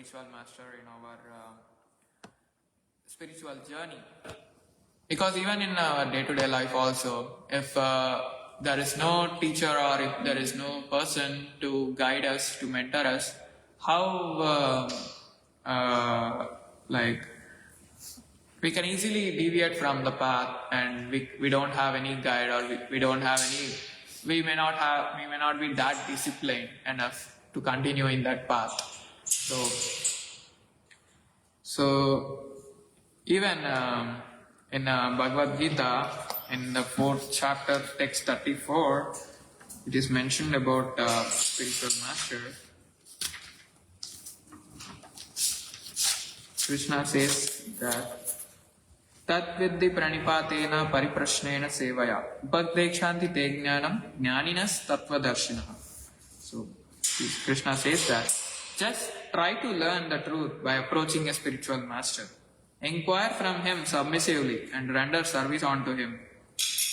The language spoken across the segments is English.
spiritual master in our spiritual journey. Because even in our day-to-day life also, if there is no teacher or if there is no person to guide us, to mentor us, how like we can easily deviate from the path, and we don't have any guide, or we don't have any, we may not be that disciplined enough to continue in that path. So even in Bhagavad Gita, in the 4th chapter, text 34, it is mentioned about spiritual master. Krishna says that Tat vidhi pranipatena pariprashnena sevaya bhakdekshanti te jnanam jnaninas tattvadarshina. So Krishna says that just try to learn the truth by approaching a spiritual master. Inquire from him submissively and render service unto him.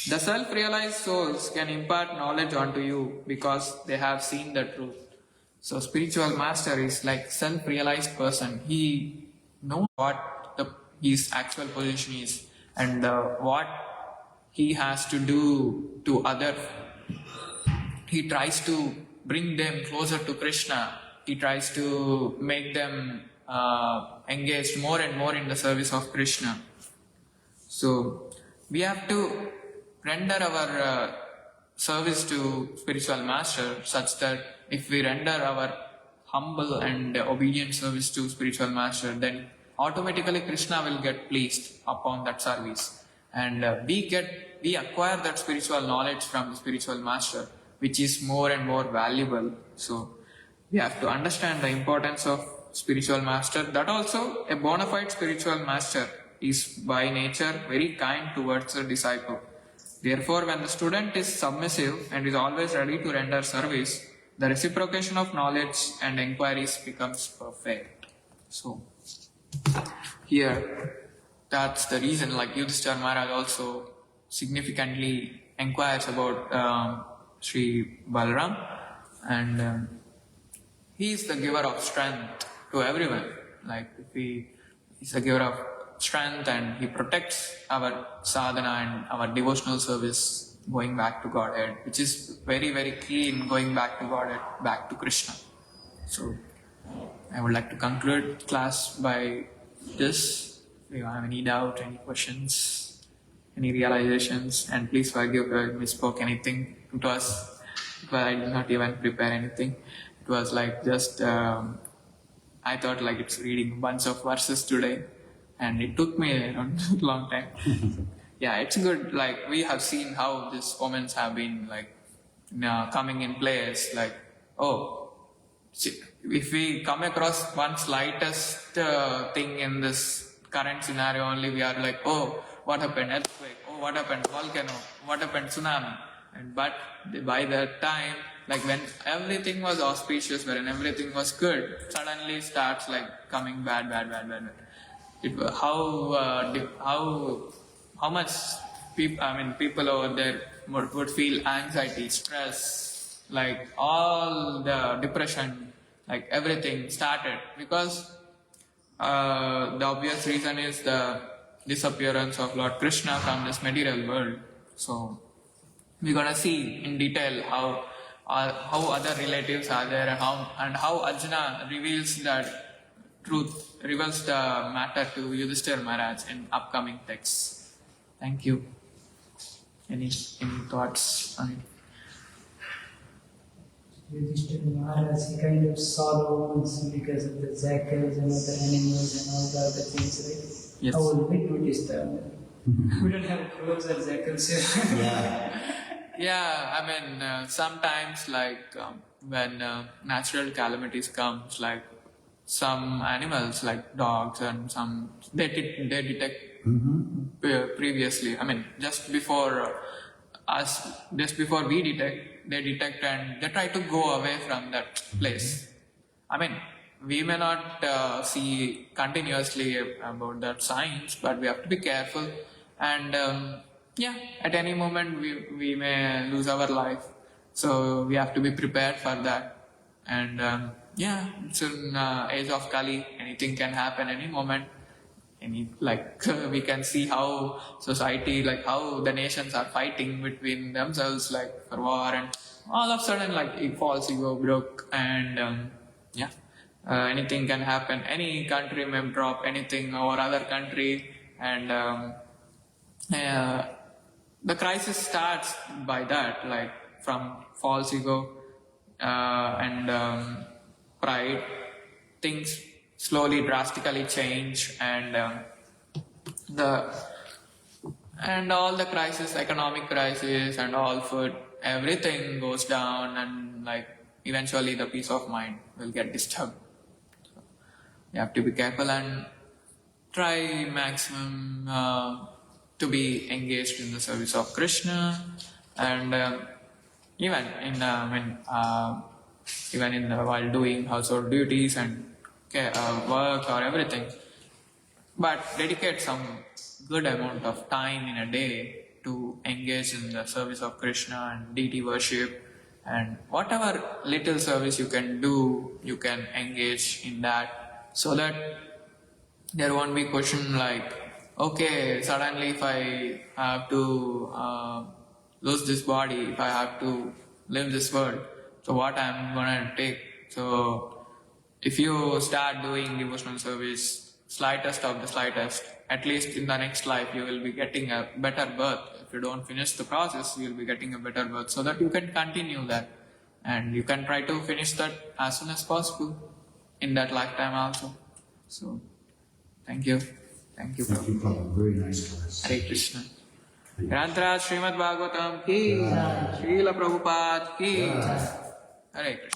The self-realized souls can impart knowledge unto you because they have seen the truth. So spiritual master is like self-realized person. He knows what his actual position is and what he has to do to others. He tries to bring them closer to Krishna. He tries to make them engaged more and more in the service of Krishna. So we have to render our service to spiritual master such that if we render our humble and obedient service to spiritual master, then automatically Krishna will get pleased upon that service, and we acquire that spiritual knowledge from the spiritual master, which is more and more valuable. So we have to understand the importance of spiritual master. That also, a bona fide spiritual master is by nature very kind towards the disciple. Therefore, when the student is submissive and is always ready to render service, the reciprocation of knowledge and inquiries becomes perfect. So here, that's the reason, like Yudhishthira Maharaj also significantly inquires about Sri Balaram, and he is the giver of strength to everyone. Like he's the giver of strength, and he protects our sadhana and our devotional service going back to Godhead, which is very, very key in going back to Godhead, back to Krishna. So I would like to conclude class by this. If you have any doubt, any questions, any realizations, and please forgive if I misspoke anything. It was I did not even prepare anything. It was like just I thought like it's reading a bunch of verses today, and it took me a long time. Yeah, it's good. Like we have seen how these omens have been like coming in place. Like if we come across one slightest thing in this current scenario only, we are like, oh, what happened? Earthquake. Oh, what happened? Volcano. What happened? Tsunami. But by that time, like when everything was auspicious, when everything was good, suddenly starts like coming bad. How much people over there would feel anxiety, stress, like all the depression, like everything started because the obvious reason is the disappearance of Lord Krishna from this material world. So we're gonna see in detail how other relatives are there, and how Arjuna reveals that truth, reveals the matter to Yudhishthira Maharaj in upcoming texts. Thank you. Any thoughts on it? Yudhishthira Maharaj, he kind of saw the omens because of the jackals and other animals and all the other things, right? Yes. How will we notice that? We don't have crows or jackals here. Yeah. Yeah, sometimes like when natural calamities comes, like some animals like dogs and some they detect previously. Just before we detect, they detect and they try to go away from that place. We may not see continuously about that signs, but we have to be careful. And at any moment we may lose our life, so we have to be prepared for that. And yeah, it's in age of Kali. Anything can happen any moment. We can see how society, like how the nations are fighting between themselves, like for war, and all of a sudden, like it falls, ego broke, and yeah, anything can happen. Any country may drop anything or other country, and uh, the crisis starts by that, like from false ego and pride. Things slowly, drastically change, and the and all the crisis, economic crisis, and all food, everything goes down, and like eventually the peace of mind will get disturbed. So you have to be careful and try maximum to be engaged in the service of Krishna, and even in even in while doing household duties and work or everything, but dedicate some good amount of time in a day to engage in the service of Krishna and deity worship, and whatever little service you can do, you can engage in that, so that there won't be question like, okay, suddenly if I have to lose this body, if I have to live this world, so what I'm gonna take? So if you start doing devotional service, slightest of the slightest, at least in the next life you will be getting a better birth. If you don't finish the process, you will be getting a better birth, so that you can continue that, and you can try to finish that as soon as possible in that lifetime also. So thank you. Thank you, Thank you, Prabhu. Very nice class. Hare Krishna. Granthra Shrimad Bhagavatam ki, Srila Prabhupada ki, Hare Krishna.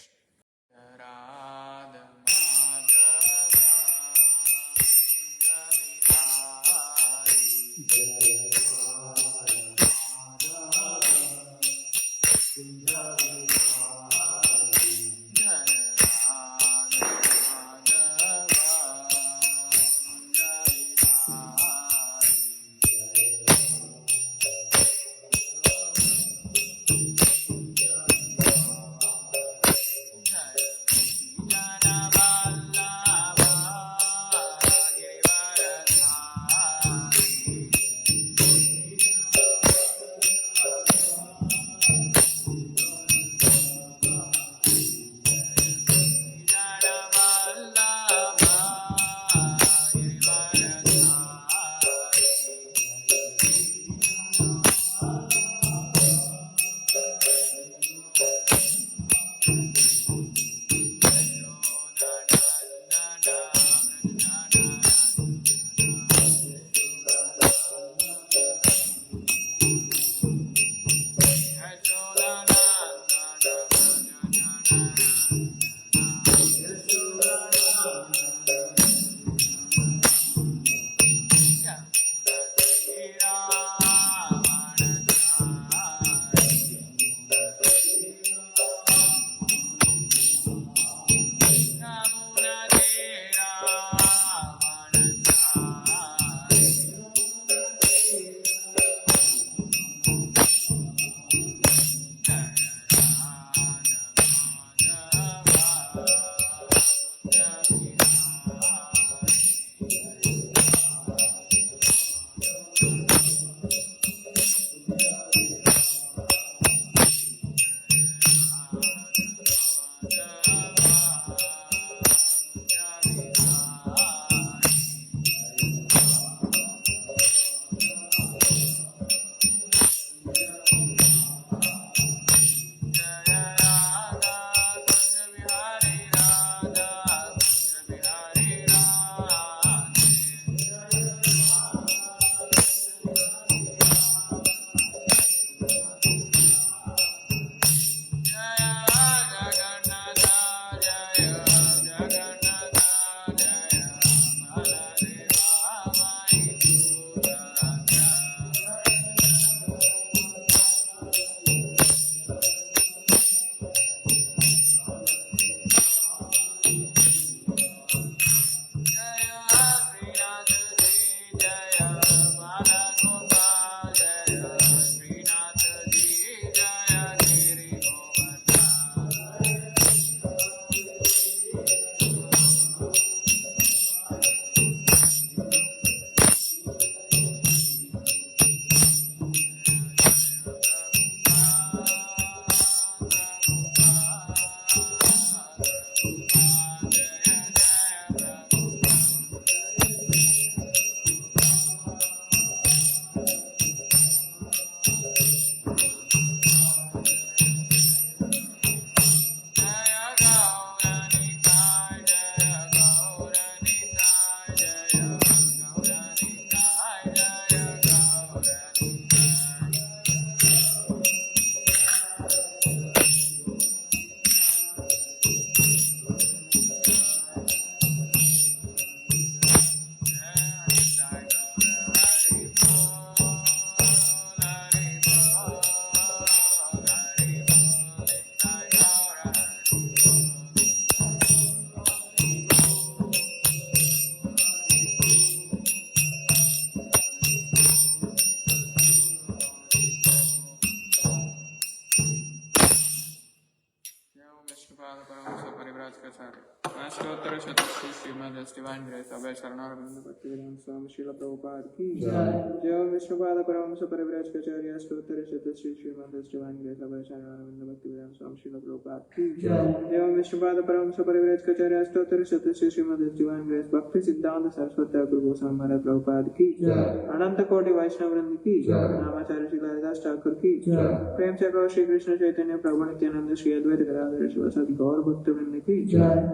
Chatushri Shrimad Divine Grace Abhay Sharanaravinda Bhaktivedanta Swami Srila Prabhupada ki Jai. Jai Vishnupada Paramahamsa Parivraj Kacharya Stottara Chatushri Shrimad Divine Grace Abhay Sharanaravinda Bhaktivedanta Swami Srila Prabhupada ki Jai. Jai Vishnupada Paramahamsa Parivraj Kacharya Stottara Chatushri Shrimad Divine Grace Bhakti Siddhanta Saraswati Thakur Goswami Maharaj Prabhupada ki Jai. Ananta Koti Vaishnavrinda ki Jai. Namacharya Shri Haridas Thakur ki Jai. Prem Se Gaur Shri Krishna Chaitanya Prabhu Nityananda Shri Advaita Gadadhara Shivasati Gaur Bhaktavrinda ki Jai.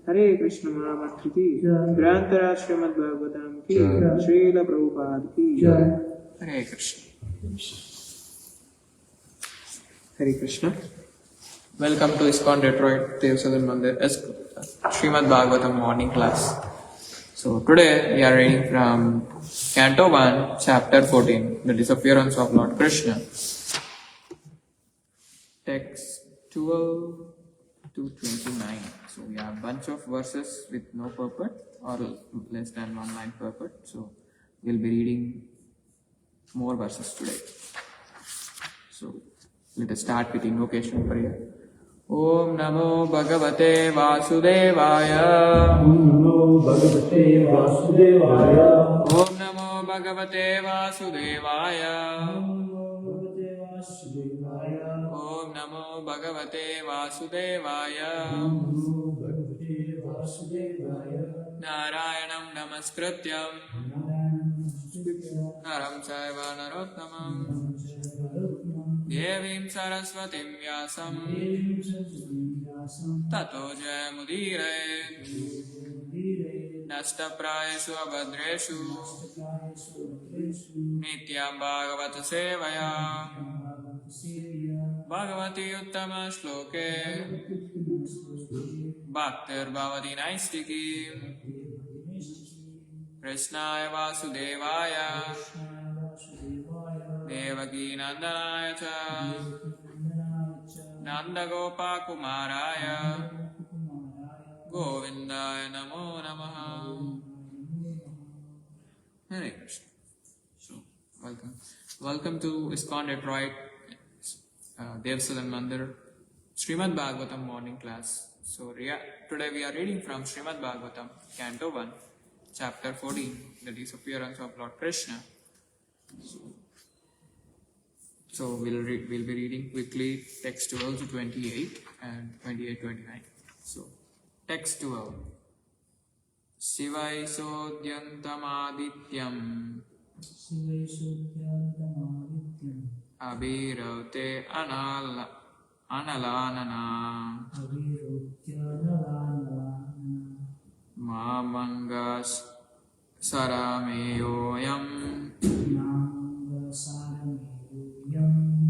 Hare Krishna Mahamantra ki Jai. Grantara Shrimad Bhagavatam ki Jai. Srila Prabhupada ki Jai. Hare Krishna. Hare Krishna. Welcome to ISKCON Detroit Devsadan Mandir Shrimad Bhagavatam morning class. So today we are reading from Canto 1, Chapter 14, The Disappearance of Lord Krishna. Text 12 to 29. So we have a bunch of verses with no purport or less than one line purport. So we'll be reading more verses today. So let us start with invocation prayer. Om Namo Bhagavate Vasudevaya. Om Namo Bhagavate Vasudevaya. Om Namo Bhagavate Vasudevaya. Om Namo Bhagavate Vasudevaya. Narayanam Namaskrityam Naram Chaiva Narottamam Devim Saraswatim Vyasam Tato Jayamudire Nashtaprayesu Abhadreshu Nityam Bhagavata Sevaya Bhagavati Uttama Shloke Bhaktir Bhavati Naistiki Krishnaya Vasudevaya Devaki Nandanaya Cha Nanda Gopa Kumaraya Govindaya Namo Namaha. Hare Krishna. So, welcome to ISKCON Detroit Devsadan Mandir Shrimad Bhagavatam morning class. So today we are reading from Shrimad Bhagavatam, Canto 1, Chapter 14, The Disappearance of Lord Krishna. So we'll be reading quickly text 12 to 28 and 28-29. So text 12. Shivai Sodyantamadityam Abhiravte Analanana Mamangas Sarameyoyam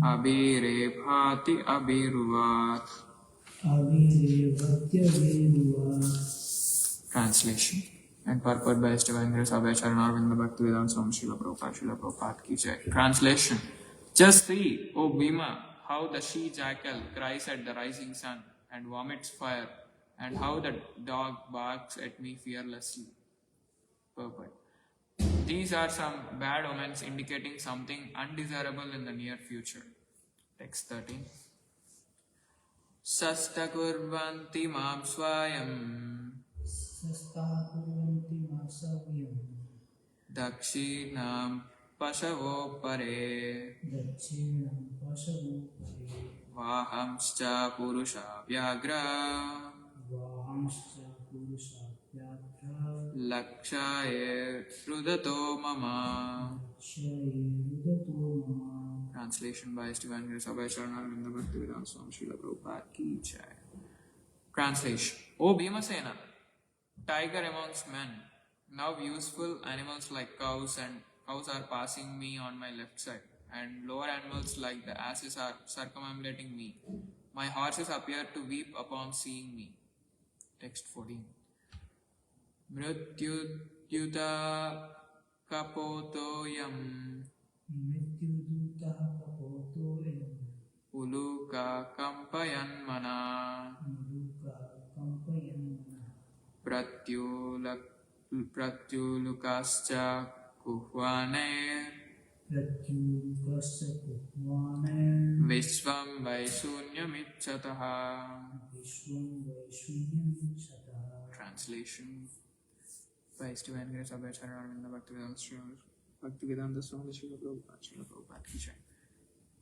Abhire Bhati Abhiruvat. Translation and purport by His Divine Grace Abhay Sharanaravinda Bhaktivedanta Swami Srila Prabhupada ki Jai. Translation. Just see, O Bhima, how the she-jackal cries at the rising sun and vomits fire, and how the dog barks at me fearlessly. Purport. These are some bad omens indicating something undesirable in the near future. Text 13. Sastakurvanti mam swayam Dakshinam Pasavo Pare Vahamscha Purusha Vyagra Lakshaye Rudato Mama. Translation by His Divine Grace Abhay Sharanaravinda Bhaktivedanta Swami Srila Prabhupada ki Jai. Translation. O Bhimasena, tiger amongst men, now useful animals like cows are passing me on my left side, and lower animals like the asses are circumambulating me. My horses appear to weep upon seeing me. Text 14. Mrityudyuta kapotoyam Uluka kampayan mana Pratyulukascha kuhvane Vishvam Vaisunyamicchataha. Translation by Divine Grace of Charananda Bhaktivedanta Swami Srila Prabhupada Ki Jai.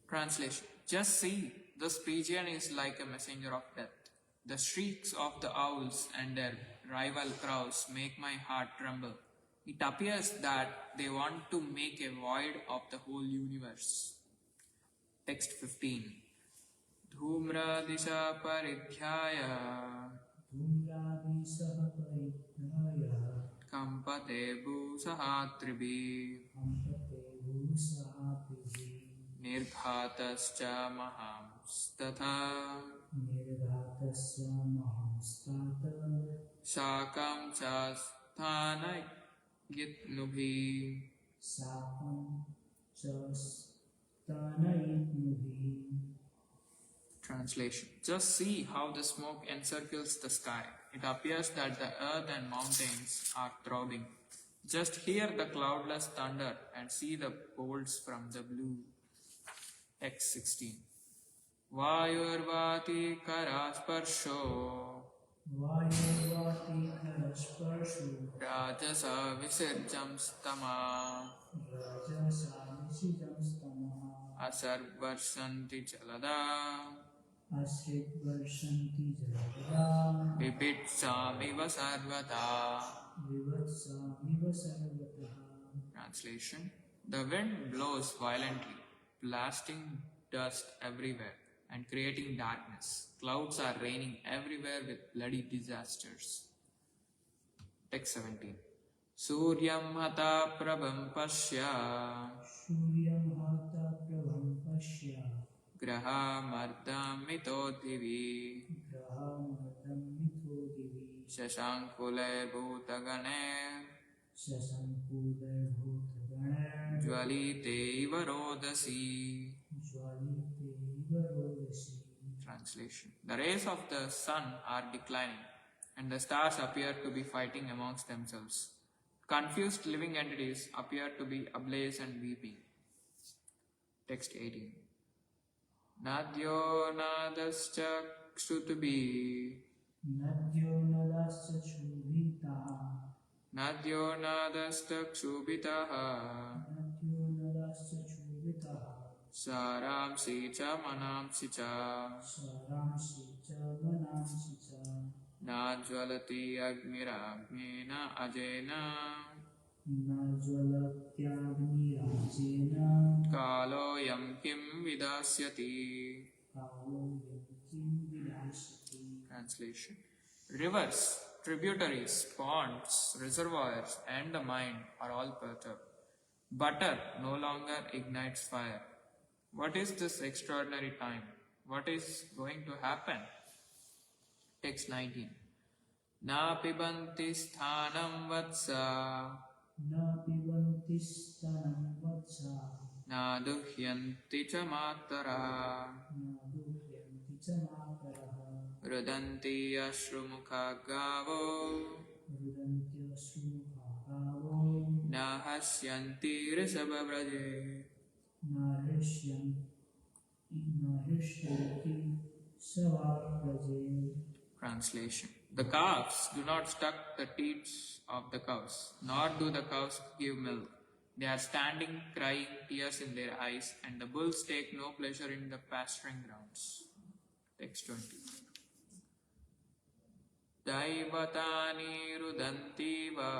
Translation. Just see, this pigeon is like a messenger of death. The shrieks of the owls and their rival crows make my heart tremble. It appears that they want to make a void of the whole universe. Text 15. Dhumra disha paridhyaya Dhumradisah paridhaya kampate bhusahatribhi Ampate bhusahatihi nirghatascha mahamstatha Nirghatasya mahamstata Shakam chasthana yitnubhi. Sakam chastanayitnuhi. Translation. Just see how the smoke encircles the sky. It appears that the earth and mountains are throbbing. Just hear the cloudless thunder and see the bolts from the blue. Text 16. Vayurvati karasparsho Vayurvati karasparshu Rajasa visirjam stama Rajasa nisidam stamaha Asarvarsanti chalada Asrit varshanti jalada Vipitsamiva sarvata. Vivatsamiva sarvataha. Translation. The wind blows violently, blasting dust everywhere and creating darkness. Clouds are raining everywhere with bloody disasters. Text 17. Suryam hata prabham pasya Suryam hata prabham pasya graha mardam mitodhivi Graham madam mitho divi shashankule bhutagane Sasankudar bhutaganar jvalite iva rodasi. Jvalite ivarodasi. Translation. The rays of the sun are declining, and the stars appear to be fighting amongst themselves. Confused living entities appear to be ablaze and weeping. Text 18. Nadyo nadascha kshutubhi Nadyo nadasya chubitaha Nadyo nadascha kshubitaha Nadyo nadasya chubitaha Saramsi cha manamsi cha Saramsi cha manamsi cha Najvalati agmiragmena ajena Najvalatyagni Kalo yam kim vidasyati. Kalo yamkim vidashati. Translation. Rivers, tributaries, ponds, reservoirs, and the mind are all perturbed. Butter no longer ignites fire. What is this extraordinary time? What is going to happen? Text 19. Na pibanti sthanam vatsa Na pibanti stanam vatsa na duhyanti cha matara Na duhyanti cha mataraha rudanti ashrumukha gavo Rudanti asumukha na hasyanti risabhavraje. Nahishyanti savapraje. Translation. The calves do not suck the teats of the cows, nor do the cows give milk. They are standing, crying, tears in their eyes, and the bulls take no pleasure in the pasturing grounds. Text 20. Daivatani rudanti va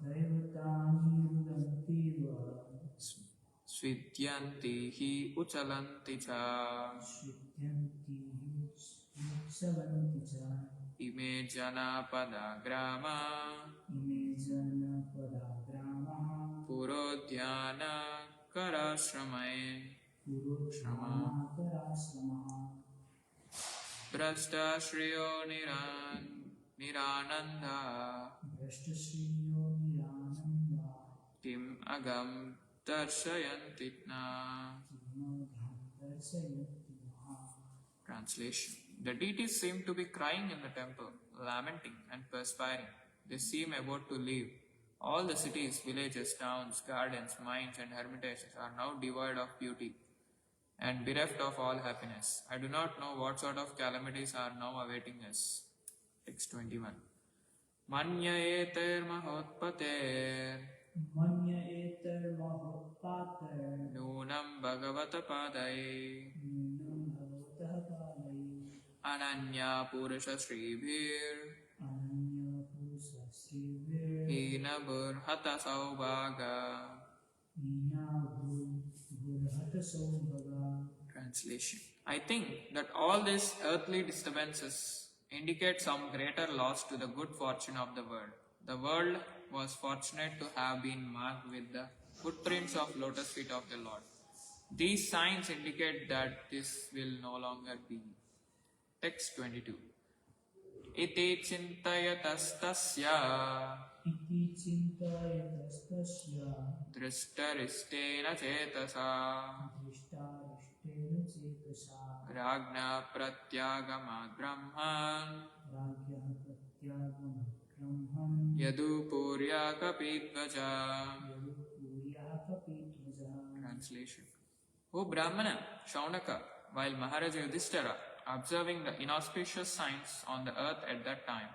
Daivatani rudanti va svidyanti hi uchalanti cha Shridyanti savanti cha ime jana padagrama Ime jana padagramaha purodhyana karashramaye Puroshrama karasramaha Brashta shriyo nirananda Brashtasriyo nirananda kim agam darshayantitna. Kimadhantarsayati maha. Translation. The deities seem to be crying in the temple, lamenting and perspiring. They seem about to leave. All the cities, villages, towns, gardens, mines and hermitages are now devoid of beauty and bereft of all happiness. I do not know what sort of calamities are now awaiting us. Text 21. Manya mahotpater Manya eter mahotpater Nunam Bhagavata Padai Nunam bhagavataha padai Ananya Purusha Sribhir Ananya pusa srivir Hina Burhata Saubhaga. Ina burhata sombhaga. Translation. I think that all these earthly disturbances indicate some greater loss to the good fortune of the world. The world was fortunate to have been marked with the footprints of lotus feet of the Lord. These signs indicate that this will no longer be. Text 22. Iti chintayatastasya Iti chintayatastasya drishtaristena cetasa drishtarishten cetasa Ragna Pratyagamad Brahman Ragyah pratyagam brahman Yadupurya Kapitvaja. Yadupurya kapitvaja. Translation. O Brahmana, Shaunaka, while Maharaja Yudhishthira, observing the inauspicious signs on the earth at that time,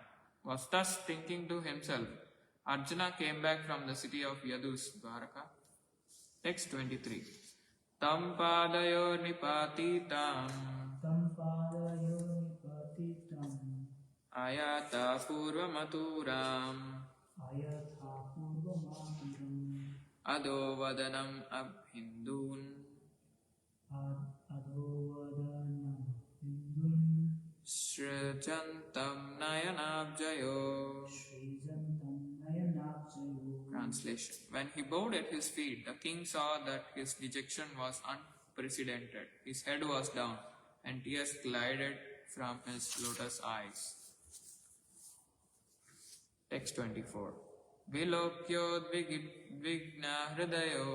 was thus thinking to himself, Arjuna came back from the city of Yadus, Dwaraka. Text 23. Tam padayor nipatitam Tam padayo nipatitam ayata purvamaturam ayatha purvamaturam ado vadanam abhindun adhovadanam hindun srijantam nayanabjayo. srijantam nayanabjayo. Translation. When he bowed at his feet, the king saw that his dejection was unprecedented. His head was down, and tears glided from his lotus eyes. Text 24. Vilokyoddvigna hridayo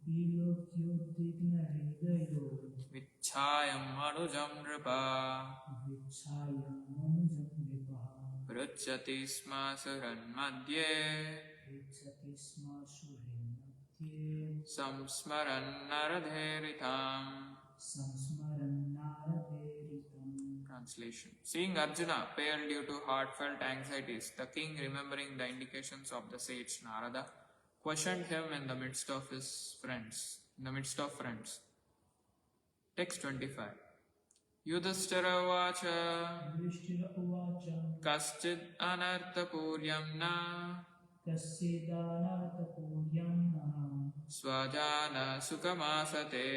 Vilokyuddhigna hridayo vichayam manujam nripa vichayam manujam vipaha pruchati sma suranmadye Vichati sma surinatye samsmaran naradheritam. samsmaran naraderitam. Translation. Seeing Arjuna pale due to heartfelt anxieties, the king, remembering the indications of the sage Narada, questioned him in the midst of his friends. Text 25. Yudhishthira vacha Yudhishthira uvacha kaschid anarthapuryam na kasyadanarthapuryam naha swajana sukhamasate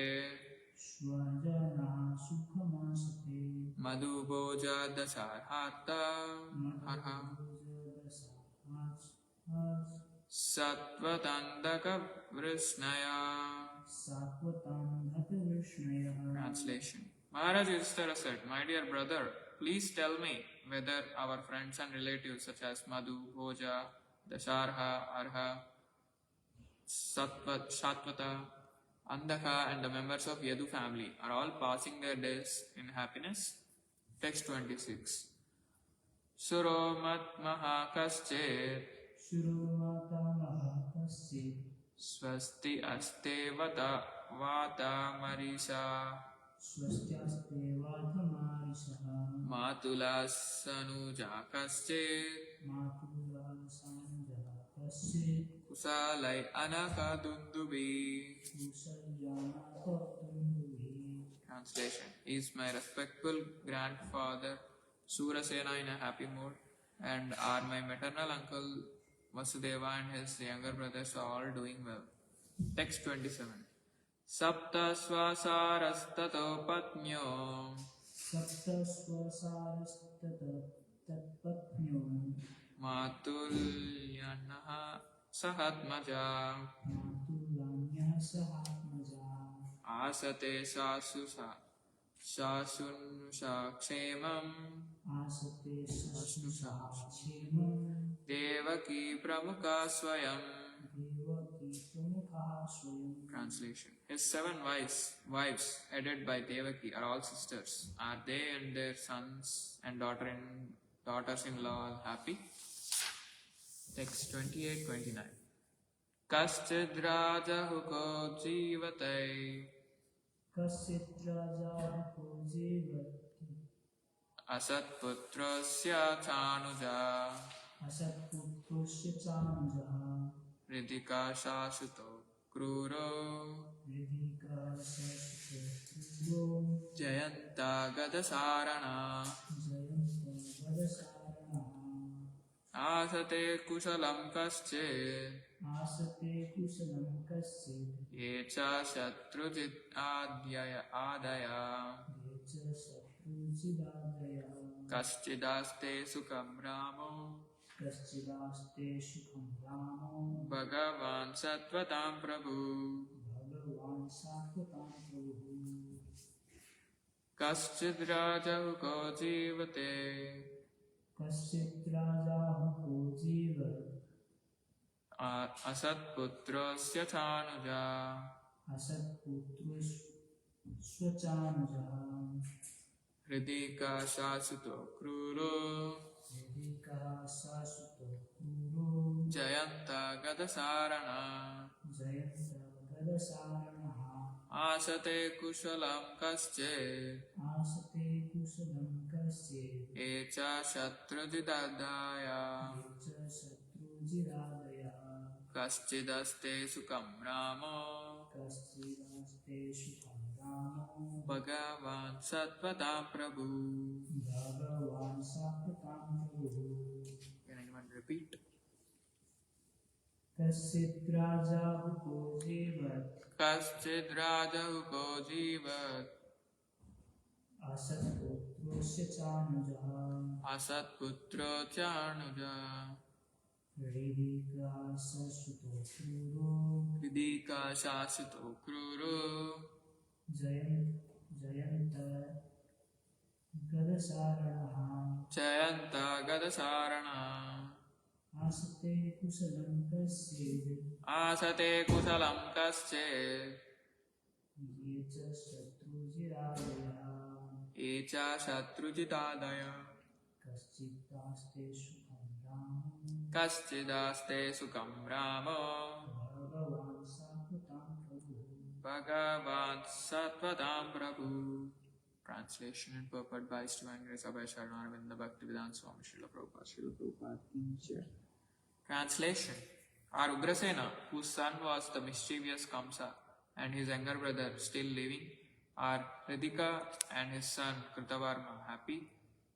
swajana sukhamasate madhuboja dasarhata harha Sattvatandaka Vrishnaya. Sakvatam dhati vishnaya. Translation. Maharaj Yudhishthira said, My dear brother, please tell me whether our friends and relatives such as Madhu, Bhoja, Dasharha, Arha, Satvata, Andhaka and the members of Yadu family are all passing their days in happiness. Text 26. Suromat Mahakaschet Shurumata mahakasya Swasti aste vata marisha swastyaste vadhamarishaha Matulas anujakasche matula sanjala kasya Kusalai anakadundubi. kusalyana tattunduhi. Translation. He is my respectful grandfather Surasena in a happy mood, and are my maternal uncle Vasudeva and his younger brothers are all doing well. Text 27. Sapta swasarastato patnyo Sapta swasarastata tatpatnyo Matulyanaha sahatmaja matulanyah sahatmaja Asate sasunusha kshemam asate sasnusachemam Devaki pramukha swayam. devaki pramukha swayam. Translation. His 7 wives, headed by Devaki, are all sisters. Are they and their sons and daughters-in-law happy? Text 28-29. Kaschid raja huko jivatai Kasit raja pujivati asat putrasya chanuja असत्पुत्रस्य चानुजः Ridika Shasuto Kruro हृदिकाशस्त्रो Jayanta Gadasarana जयन्तवदसारणः Asate Kusalam Kasche आसते कुशलं कश्चित् Yecha Shatrujit Adaya ये च शत्रुचिदादयः Kaschidaste Sukam Ramo कश्चिदास्ते सुखं रामो Bhagavan Sattvatam Prabhu भगवान् सात्वतां प्रभुः Kaschid Rajahuko Jivate कश्चित् राजाहुको जीवत् Asatputrasya Chanuja असत्पुत्रो स्वचानुजः Hridika Shasuto Kruro हृदिकः शाश्वतो क्रूरो Jayanta Gadasarana जयन्तगदसारणः Asate Kusalam Kasche आसते कुशलं कश्चित् Echa Shatrujidadaya ये च शत्रुजिरादयः Kaschidaste Sukam Ramo कश्चिदास्ते सुखं रामो Bhagavan Sattvatam Prabhu. भगवान् सात्वतां प्रभुः Can anyone repeat? कश्चित् राजाहुको जीवत् Kaschid Rajahuko Jivat असत्पुत्रोस्य चानुजः Asatputro Chanuja हृदिकः शाश्वतो क्रूरो Hridika Shasuto Kruro Jayant गदसारणः Jayanta Gadasarana आसते कुशलं कश्चित् Asate Kusalam Kaschid ये च शत्रुजिरादयः Echa Shatrujitadaya कश्चिदास्ते सुखं रामो Kaschidaste Sukam Ramo भगवान् सात्वतां प्रभुः Bhagavan Sattvatam Prabhu. Translation and purport by His Divine Grace Abhay Sharanaravinda Bhaktivedanta Swami Srila Prabhupada Teacher. Translation. Our Ugrasena, whose son was the mischievous Kamsa and his younger brother still living, are Hridika and his son Kritavarma happy?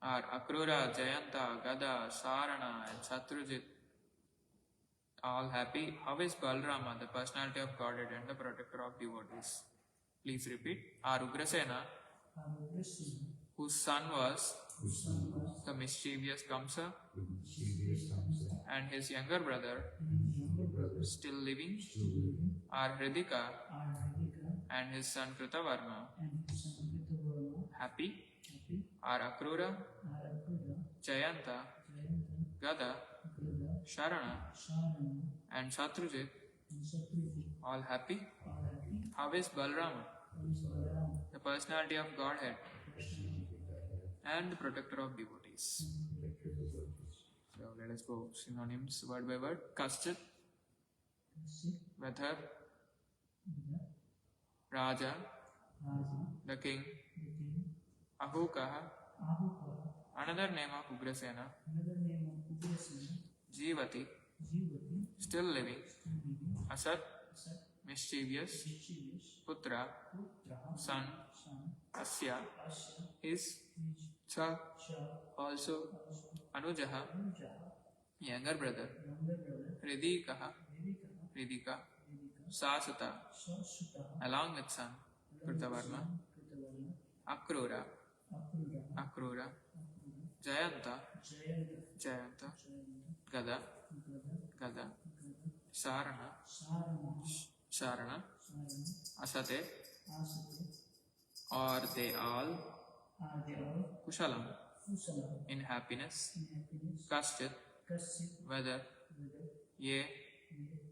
Are Akrura, Jayanta, Gada, Sarana and Shatrujit all happy? How is Balrama, the personality of Godhead and the protector of devotees? Please repeat. Our Ugrasena, whose son was the mischievous Kamsa and his younger brother still living, are Hridika and his son Kritavarma happy? Are Akrura, Jayanta, Gada, Sharana and Shatrujit all happy? How is Balrama, the personality of Godhead and the protector of devotees? So let us go synonyms word by word. Kaschit, whether, Raja, the king, Ahukaha, another name of Ugrasena, Jivati, still living, Asat, mischievous, Putra, son, Asya, his, Cha, also, Anujaha, younger brother, Hridikaha, Hridika, Sasuta, along with son, Kritavarma, Akrura, Akrura, Jayanta, Jayanta, Gada, Gada, Sarana, Sharana, Asate, are they all Kushalam, in happiness? Kaschit, whether, Ye,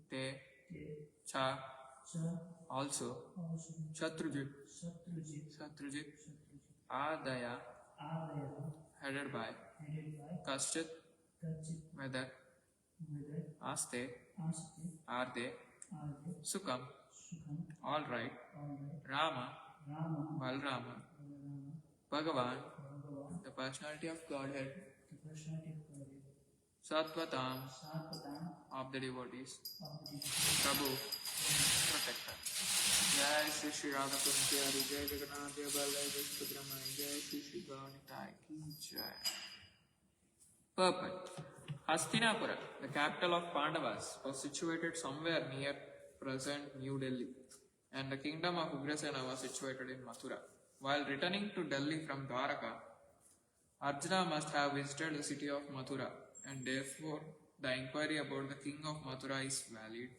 Te, Cha, also, Shatrujit, Shatrujit, Adaya, headed by, Kaschit, whether, Aste, are they, Sukham, all right, Rama, Balrama, Bhagavan, the personality of Godhead, Sattvatam Sattvatam of the devotees. of the Prabhu, protector. Jai Shri Shri Radha Kunti Hari, Jai Jagannath, Jai Baladev, Jai Subramani, Jai Shri Shri Gaunitai Ki Jai. Purport. Hastinapura, the capital of Pandavas, was situated somewhere near present New Delhi, and the kingdom of Ugrasena was situated in Mathura. While returning to Delhi from Dwaraka, Arjuna must have visited the city of Mathura, and therefore the inquiry about the king of Mathura is valid.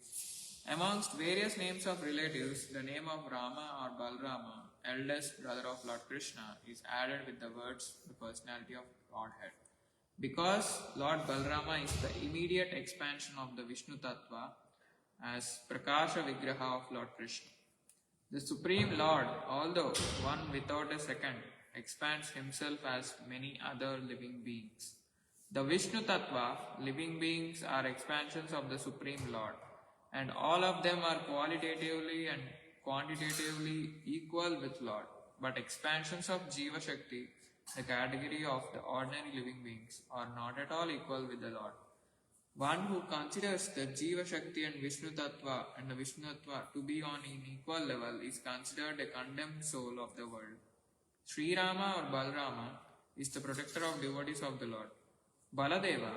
Amongst various names of relatives, the name of Rama or Balrama, eldest brother of Lord Krishna, is added with the words the personality of Godhead. Because Lord Balrama is the immediate expansion of the Vishnu Tattva as Prakasha Vigraha of Lord Krishna. The Supreme Lord, although one without a second, expands himself as many other living beings. The Vishnu Tattva, living beings, are expansions of the Supreme Lord, and all of them are qualitatively and quantitatively equal with Lord, but expansions of Jiva Shakti, the category of the ordinary living beings, are not at all equal with the Lord. One who considers the Jiva Shakti and Vishnu Tattva and the Vishnu Tattva to be on an equal level is considered a condemned soul of the world. Sri Rama or Balrama is the protector of devotees of the Lord. Baladeva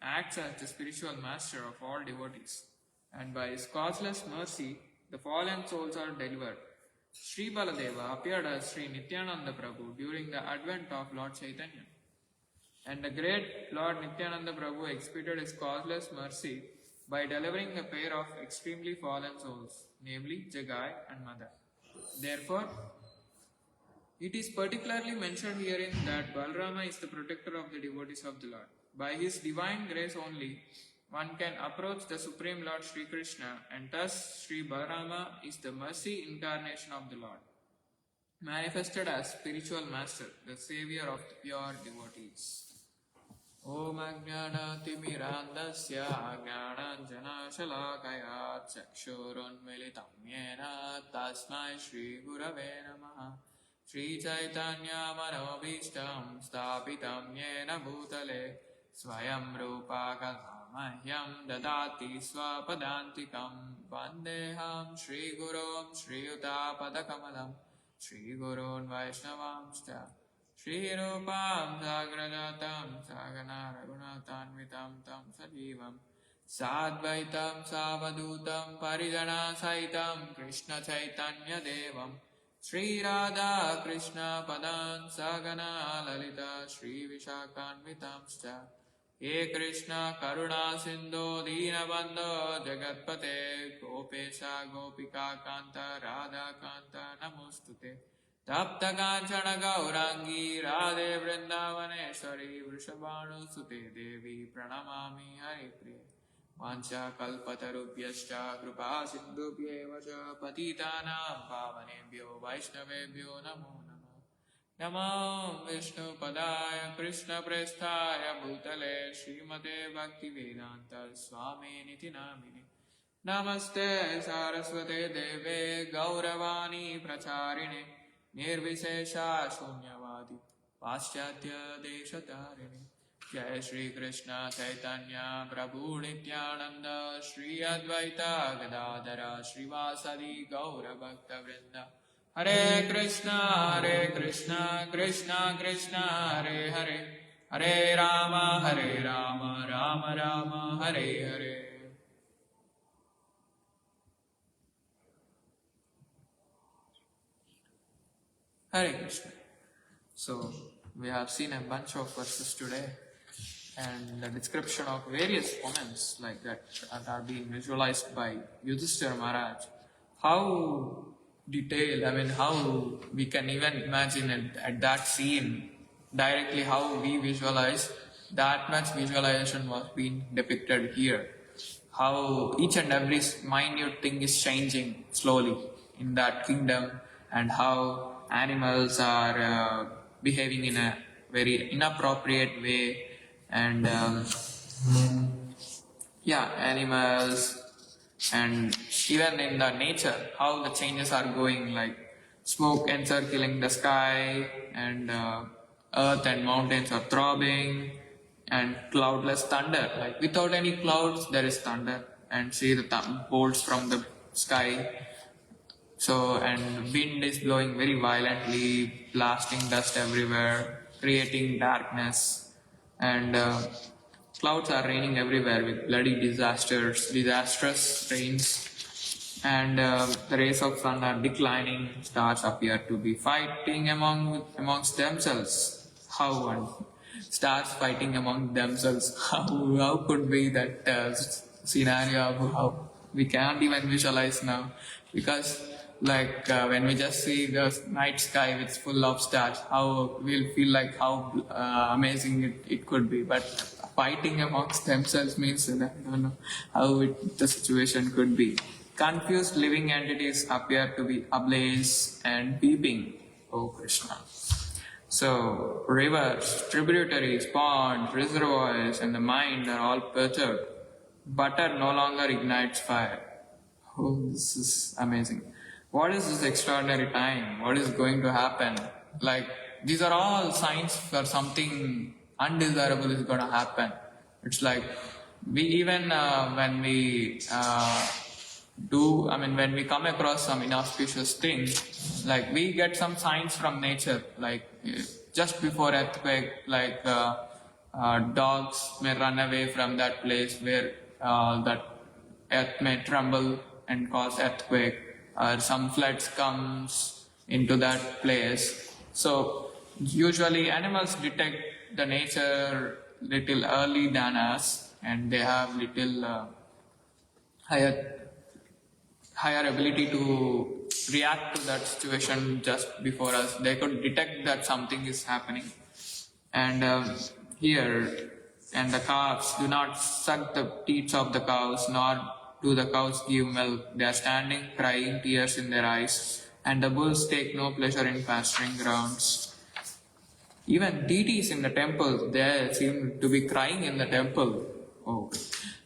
acts as the spiritual master of all devotees, and by his causeless mercy, the fallen souls are delivered. Sri Baladeva appeared as Sri Nityananda Prabhu during the advent of Lord Chaitanya, and the great Lord Nityananda Prabhu exhibited his causeless mercy by delivering a pair of extremely fallen souls, namely Jagai and Mother. Therefore, it is particularly mentioned herein that Balrama is the protector of the devotees of the Lord. By his divine grace only, one can approach the Supreme Lord Sri Krishna, and thus Sri Balrama is the mercy incarnation of the Lord, manifested as spiritual master, the savior of the pure devotees. Om Ajnanatimirandasya Ajnananjanashalakaya Chakshurunmilitam Yena Tasmai Shri Gurave Namaha. Shri Chaitanya Manobhishtam Stapitam Yena Bhutale Swayam Rupa Kalamahyam Dadati Swapadantikam Vandeham Shri Gurum Shri Utapadakamalam Shri Gurun Vaishnavamscha Shri Rupam Sagrajatam Sagana Raghunatanvitam Tam Sajivam Sadvaitam Savadutam Parijana Saitam Krishna Chaitanya Devam Shri Radha Krishna Padan Sagana Lalita Shri Vishakanvitamscha He Krishna Karuna Sindhu Dinabandho Jagatpate Gopesha Gopika Kanta Radha Kanta Namostute Tapta Kanchana Gaurangi Radhe Vrindavaneshwari Vrishabhanu Sute Devi Pranamami Haripriya Vancha Kalpatarubhyascha Krupa Sindhubhyeva Cha Patitanam Pavanebhyo Vaishnavebhyo Namo Namo Namo Vishnu Padaya Krishna Prasthaya Bhutale Srimate Bhaktivedanta Swami Niti Namine Namaste Saraswate Deve Gauravani Pracharine Nirvishesha Shunyavadi Paschatya Deshatarine Jai Shri Krishna Chaitanya Prabhu Nityananda Shri Advaita Gadadara Srivasadi Gaura Bhakta Vrinda Hare Krishna Krishna Krishna Hare Hare Hare Rama Rama Rama Hare Hare. Hare Krishna. So, we have seen a bunch of verses today and the description of various omens like that are being visualized by Yudhishthira Maharaj. How detailed, how we can even imagine it at that scene directly how we visualize, that much visualization was being depicted here. How each and every minute thing is changing slowly in that kingdom, and how animals are behaving in a very inappropriate way, and animals, and even in the nature, how the changes are going, like smoke encircling the sky, and earth and mountains are throbbing, and cloudless thunder. Like without any clouds, there is thunder, and see the bolts from the sky. So, and wind is blowing very violently, blasting dust everywhere, creating darkness, and clouds are raining everywhere with bloody disastrous rains, and the rays of sun are declining. Stars appear to be fighting amongst themselves. How one stars fighting among themselves? How could be that scenario? How we can't even visualize now, because like when we just see the night sky with full of stars, how we'll feel like how amazing it could be. But fighting amongst themselves means that I don't know how the situation could be. Confused living entities appear to be ablaze and weeping. Oh Krishna. So rivers, tributaries, ponds, reservoirs, and the mind are all perturbed. Butter no longer ignites fire. Oh, this is amazing. What is this extraordinary time? What is going to happen? Like, these are all signs for something undesirable is going to happen. It's like, we even when we when we come across some inauspicious thing, like we get some signs from nature, like just before earthquake, like dogs may run away from that place where that earth may tremble and cause earthquake, or some floods comes into that place. So usually animals detect the nature little early than us, and they have little higher ability to react to that situation just before us. They could detect that something is happening. And the calves do not suck the teats of the cows, nor do the cows give milk. They are standing, crying, tears in their eyes, and the bulls take no pleasure in pasturing grounds. Even deities in the temple, they seem to be crying in the temple. Oh,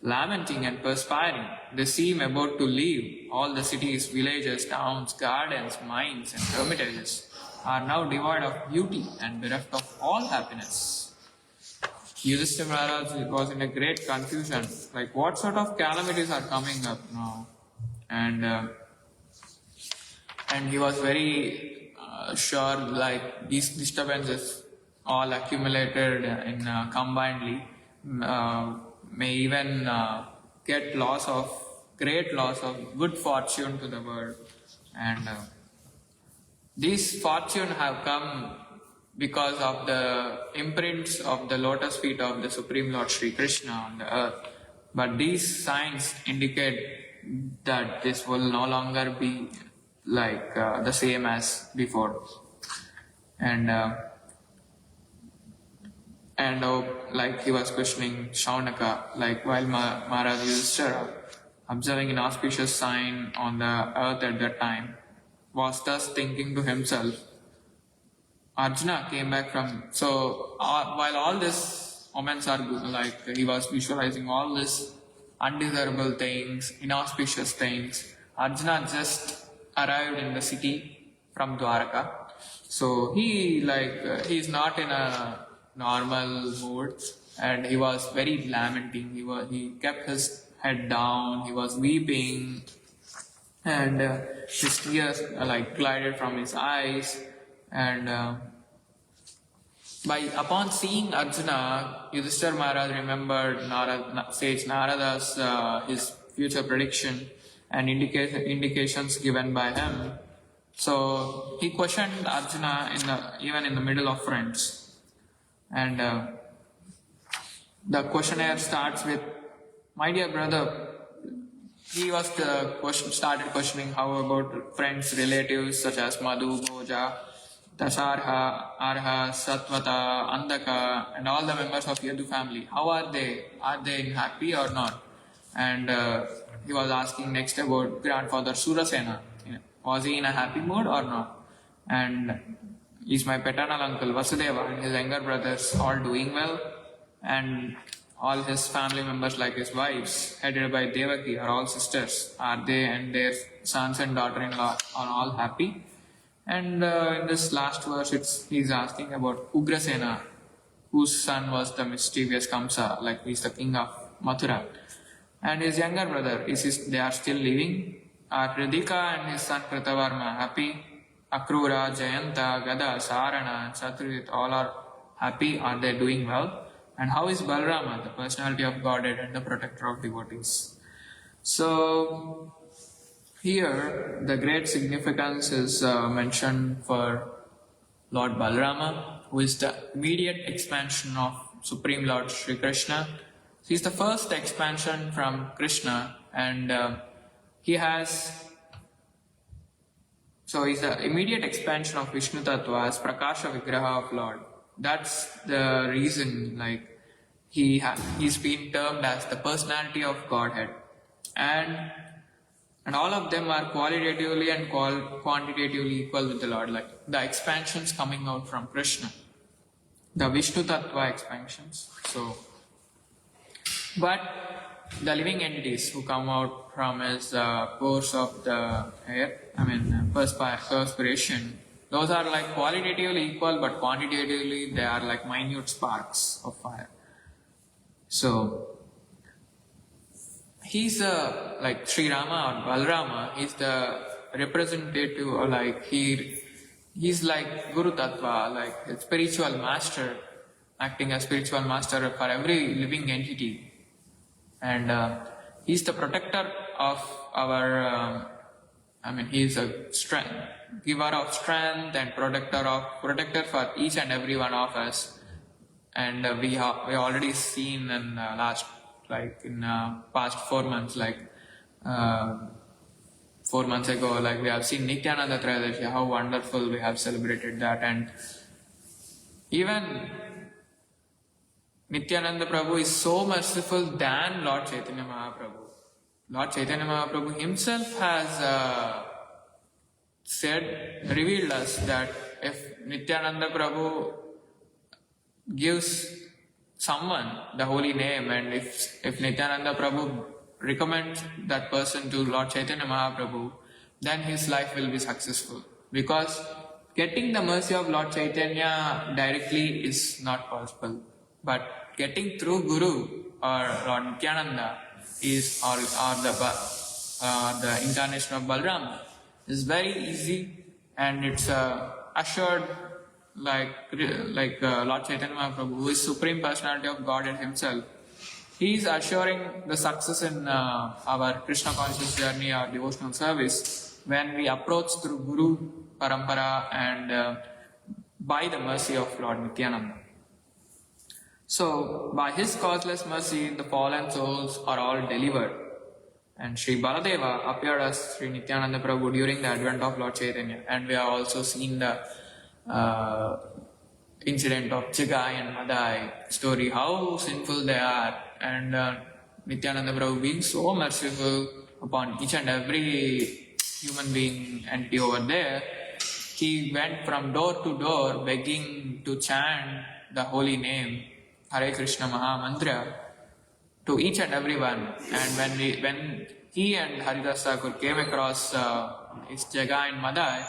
lamenting and perspiring. They seem about to leave. All the cities, villages, towns, gardens, mines, and hermitages are now devoid of beauty and bereft of all happiness. Yudhishthira Maharaj was in a great confusion, like what sort of calamities are coming up now, and he was very sure like these disturbances all accumulated in combinedly may even get great loss of good fortune to the world, and these fortune have come because of the imprints of the lotus feet of the Supreme Lord Sri Krishna on the earth. But these signs indicate that this will no longer be like the same as before. And like he was questioning Shaunaka, like while Maharaj Yudhishthira, observing an auspicious sign on the earth at that time, was thus thinking to himself, Arjuna came back from, so while all this omens are good, like he was visualizing all this undesirable things, inauspicious things, Arjuna just arrived in the city from Dwaraka. So he's not in a normal mood, and he was very lamenting. He kept his head down, he was weeping, and his tears glided from his eyes. And upon seeing Arjuna, Yudhishthira Maharaj remembered sage Narada's his future prediction and indications given by him. So he questioned Arjuna even in the middle of friends, and the questionnaire starts with, "My dear brother." He was started questioning how about friends, relatives such as Madhu, Bhoja, Dasarha, Arha, Satvata, Andaka, and all the members of Yadu family. How are they? Are they happy or not? And he was asking next about grandfather Surasena. Was he in a happy mood or not? And is my paternal uncle Vasudeva and his younger brothers all doing well? And all his family members, like his wives, headed by Devaki, are all sisters. Are they and their sons and daughter-in-law are all happy? And in this last verse, he's asking about Ugrasena. whose son was the mischievous Kamsa, like he's the king of Mathura. And his younger brother, they are still living. Are Radhika and his son Kritavarma happy? Akrura, Jayanta, Gada, Sarana, and Satrujit all are happy. Are they doing well? And how is Balarama, the personality of Godhead and the protector of devotees? So, here the great significance is mentioned for Lord Balarama, who is the immediate expansion of Supreme Lord Sri Krishna. He is the first expansion from Krishna, and he's the immediate expansion of Vishnu Tattva as Prakasha Vigraha of Lord. That's the reason, like, he's been termed as the personality of Godhead. And all of them are qualitatively and quantitatively equal with the Lord. Like, the expansions coming out from Krishna, the Vishnu Tattva expansions. But the living entities who come out from his course of the air, perspiration, those are like qualitatively equal, but quantitatively they are like minute sparks of fire. So, he's like Sri Rama or Balarama, he's the representative, or like he's like Guru Tattva, like a spiritual master, acting as spiritual master for every living entity. And he's the protector of our, he's a strength, giver of strength and protector for each and every one of us. And we already seen in past 4 months, 4 months ago, like we have seen Nityananda Trayadashi, how wonderful we have celebrated that. And even Nityananda Prabhu is so merciful than Lord Chaitanya Mahaprabhu. Lord Chaitanya Mahaprabhu himself has revealed us that if Nityananda Prabhu gives someone the holy name, and if Nityananda Prabhu recommends that person to Lord Chaitanya Mahaprabhu, then his life will be successful. Because getting the mercy of Lord Chaitanya directly is not possible. But getting through Guru or Lord Nityananda is or the incarnation of Balarama is very easy, and it's assured, like Lord Chaitanya Mahaprabhu, who is Supreme Personality of Godhead himself. He is assuring the success in our Krishna conscious journey or devotional service when we approach through Guru Parampara and by the mercy of Lord Nityananda. So, by his causeless mercy, the fallen souls are all delivered. And Sri Baladeva appeared as Sri Nityananda Prabhu during the advent of Lord Chaitanya. And we have also seen the incident of Jagai and Madai story, how sinful they are. And Nityananda Prabhu being so merciful upon each and every human being entity over there, he went from door to door begging to chant the holy name Hare Krishna Maha Mantra to each and everyone. And when he and Haridas Thakur came across his Jagai and Madai,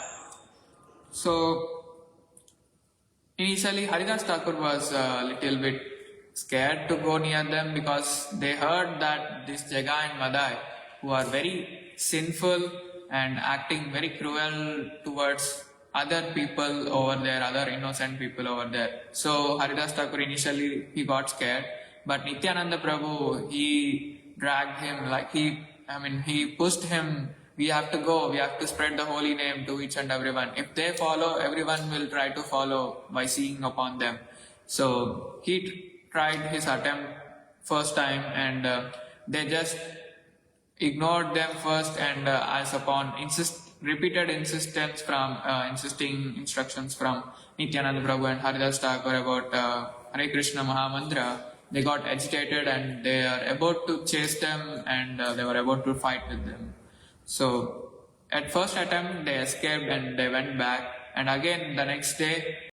so initially Haridas Thakur was a little bit scared to go near them, because they heard that this Jagai and Madai, who are very sinful and acting very cruel towards other people over there, other innocent people over there. So Haridas Thakur initially he got scared, but Nityananda Prabhu, he dragged him, he pushed him. We have to go, we have to spread the holy name to each and everyone. If they follow, everyone will try to follow by seeing upon them. So he tried his attempt first time, and they just ignored them first, and as upon repeated insistence from insisting instructions from Nityananda Prabhu and Haridas Thakur about Hare Krishna Maha Mantra, they got agitated and they are about to chase them, and they were about to fight with them. So at first attempt they escaped and they went back, and again the next day